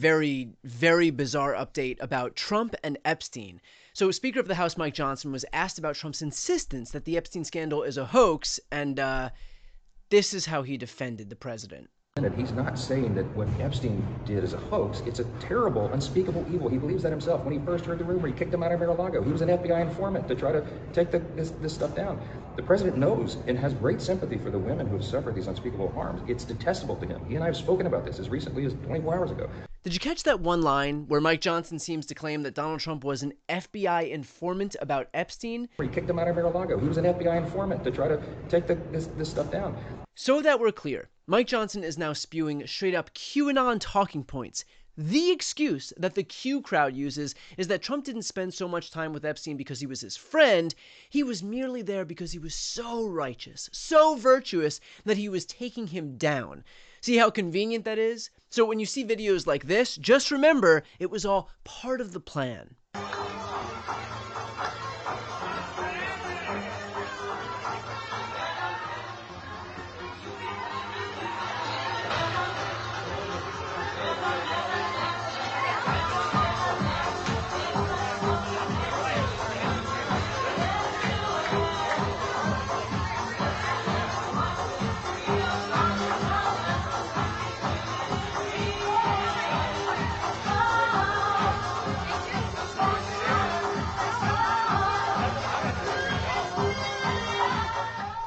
Very, very bizarre update about Trump and Epstein. So Speaker of the House Mike Johnson was asked about Trump's insistence that the Epstein scandal is a hoax, and this is how he defended the president. And he's not saying that what Epstein did is a hoax. It's a terrible, unspeakable evil. He believes that himself. When he first heard the rumor, he kicked him out of Mar-a-Lago. He was an FBI informant to try to take this stuff down. The president knows and has great sympathy for the women who have suffered these unspeakable harms. It's detestable to him. He and I have spoken about this as recently as 24 hours ago. Did you catch that one line where Mike Johnson seems to claim that Donald Trump was an FBI informant about Epstein? He kicked him out of Mar-a-Lago. He was an FBI informant to try to take this stuff down. So that we're clear, Mike Johnson is now spewing straight-up QAnon talking points. The excuse that the Q crowd uses is that Trump didn't spend so much time with Epstein because he was his friend. He was merely there because he was so righteous, so virtuous, that he was taking him down. See how convenient that is? So when you see videos like this, just remember it was all part of the plan.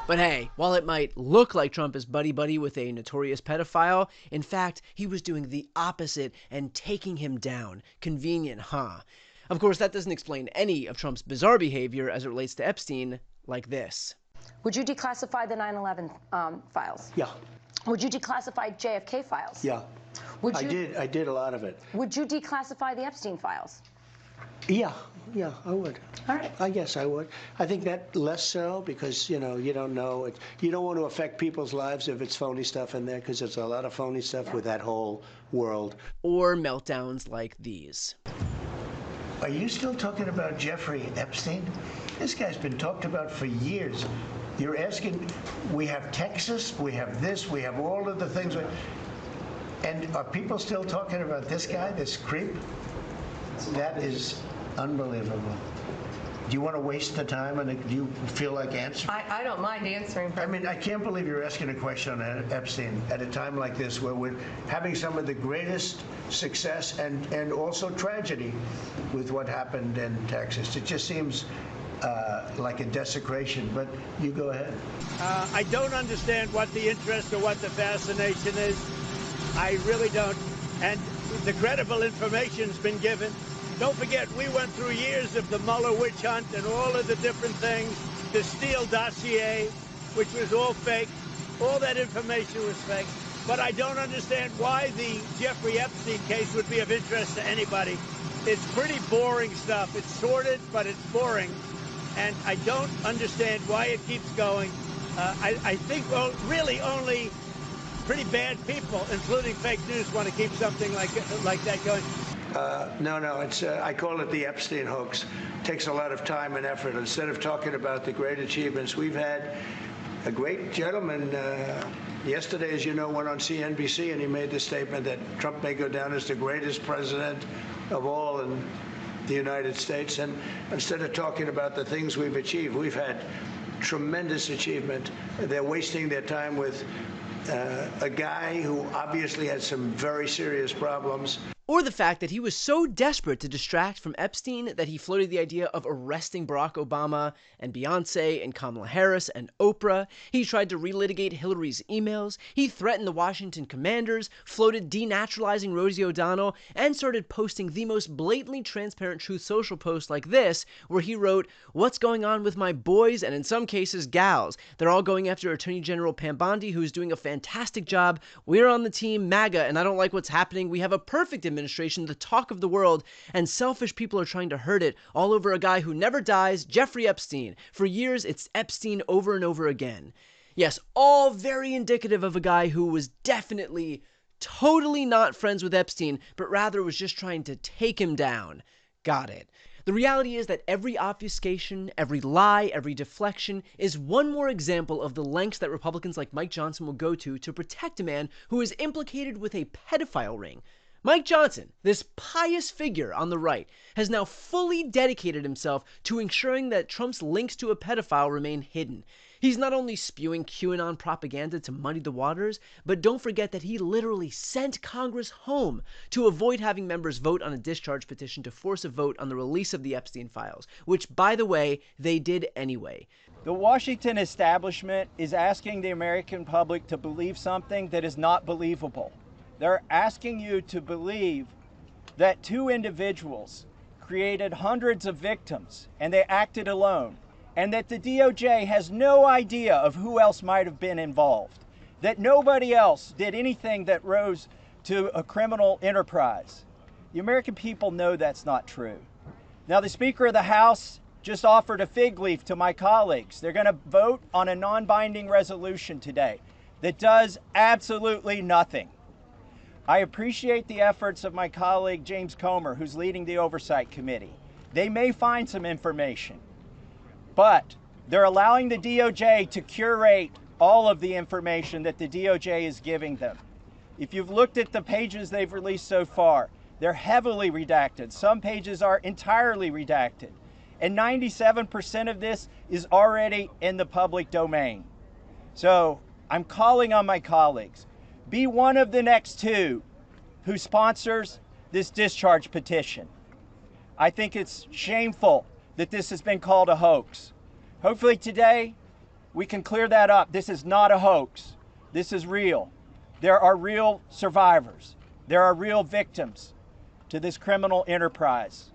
But hey, while it might look like Trump is buddy-buddy with a notorious pedophile, in fact, he was doing the opposite and taking him down. Convenient, huh? Of course, that doesn't explain any of Trump's bizarre behavior as it relates to Epstein, like this. Would you declassify the 9/11 files? Yeah. Would you declassify JFK files? Yeah. Would you, I did a lot of it. Would you declassify the Epstein files? Yeah, I would. All right. I guess I would. I think that less so because, you don't know. You don't want to affect people's lives if it's phony stuff in there because there's a lot of phony stuff with that whole world. Or meltdowns like these. Are you still talking about Jeffrey Epstein? This guy's been talked about for years. You're asking, we have Texas, we have this, we have all of the things. And are people still talking about this guy, this creep? That is unbelievable. Do you want to waste the time, and do you feel like answering? I don't mind answering. I mean, I can't believe you're asking a question on Epstein at a time like this where we're having some of the greatest success and also tragedy with what happened in Texas. It just seems like a desecration, but you go ahead. I don't understand what the interest or what the fascination is. I really don't. And the credible information's been given. Don't forget, we went through years of the Mueller witch hunt and all of the different things, the Steele dossier, which was all fake. All that information was fake. But I don't understand why the Jeffrey Epstein case would be of interest to anybody. It's pretty boring stuff. It's sordid, but it's boring. And I don't understand why it keeps going. I think, well, really only pretty bad people, including fake news, want to keep something like that going. No, it's I call it the Epstein hoax. It takes a lot of time and effort. Instead of talking about the great achievements, we've had a great gentleman yesterday, as you know, went on CNBC and he made the statement that Trump may go down as the greatest president of all in the United States. And instead of talking about the things we've achieved, we've had tremendous achievement. They're wasting their time with a guy who obviously had some very serious problems. Or the fact that he was so desperate to distract from Epstein that he floated the idea of arresting Barack Obama and Beyonce and Kamala Harris and Oprah. He tried to relitigate Hillary's emails. He threatened the Washington commanders, floated denaturalizing Rosie O'Donnell, and started posting the most blatantly transparent Truth Social posts like this, where he wrote, "What's going on with my boys?" and in some cases, gals. They're all going after Attorney General Pam Bondi, who's doing a fantastic job. We're on the team MAGA, and I don't like what's happening. We have a perfect administration, the talk of the world, and selfish people are trying to hurt it all over a guy who never dies, Jeffrey Epstein. For years, it's Epstein over and over again. Yes, all very indicative of a guy who was definitely, totally not friends with Epstein, but rather was just trying to take him down. Got it. The reality is that every obfuscation, every lie, every deflection is one more example of the lengths that Republicans like Mike Johnson will go to protect a man who is implicated with a pedophile ring. Mike Johnson, this pious figure on the right, has now fully dedicated himself to ensuring that Trump's links to a pedophile remain hidden. He's not only spewing QAnon propaganda to muddy the waters, but don't forget that he literally sent Congress home to avoid having members vote on a discharge petition to force a vote on the release of the Epstein files, which, by the way, they did anyway. The Washington establishment is asking the American public to believe something that is not believable. They're asking you to believe that two individuals created hundreds of victims and they acted alone, and that the DOJ has no idea of who else might have been involved, that nobody else did anything that rose to a criminal enterprise. The American people know that's not true. Now, the Speaker of the House just offered a fig leaf to my colleagues. They're going to vote on a non-binding resolution today that does absolutely nothing. I appreciate the efforts of my colleague James Comer, who's leading the Oversight Committee. They may find some information, but they're allowing the DOJ to curate all of the information that the DOJ is giving them. If you've looked at the pages they've released so far, they're heavily redacted. Some pages are entirely redacted. And 97% of this is already in the public domain. So I'm calling on my colleagues. Be one of the next two who sponsors this discharge petition. I think it's shameful that this has been called a hoax. Hopefully today we can clear that up. This is not a hoax. This is real. There are real survivors. There are real victims to this criminal enterprise.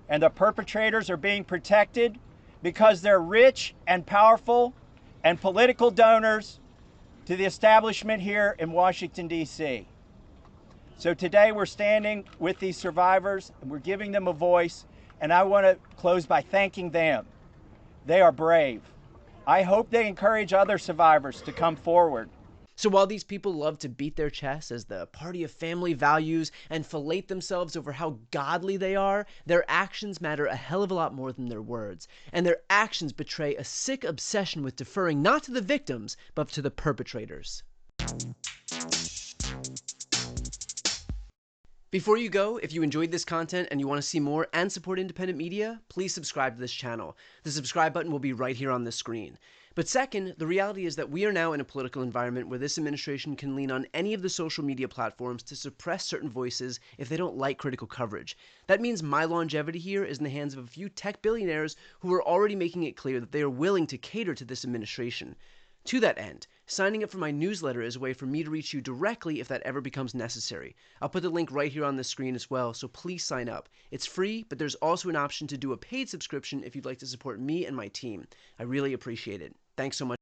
And the perpetrators are being protected because they're rich and powerful and political donors to the establishment here in Washington, D.C. So today we're standing with these survivors and we're giving them a voice, and I want to close by thanking them. They are brave. I hope they encourage other survivors to come forward. So while these people love to beat their chests as the party of family values and fillet themselves over how godly they are, their actions matter a hell of a lot more than their words. And their actions betray a sick obsession with deferring not to the victims, but to the perpetrators. Before you go, if you enjoyed this content and you want to see more and support independent media, please subscribe to this channel. The subscribe button will be right here on the screen. But second, the reality is that we are now in a political environment where this administration can lean on any of the social media platforms to suppress certain voices if they don't like critical coverage. That means my longevity here is in the hands of a few tech billionaires who are already making it clear that they are willing to cater to this administration. To that end, signing up for my newsletter is a way for me to reach you directly if that ever becomes necessary. I'll put the link right here on the screen as well, so please sign up. It's free, but there's also an option to do a paid subscription if you'd like to support me and my team. I really appreciate it. Thanks so much.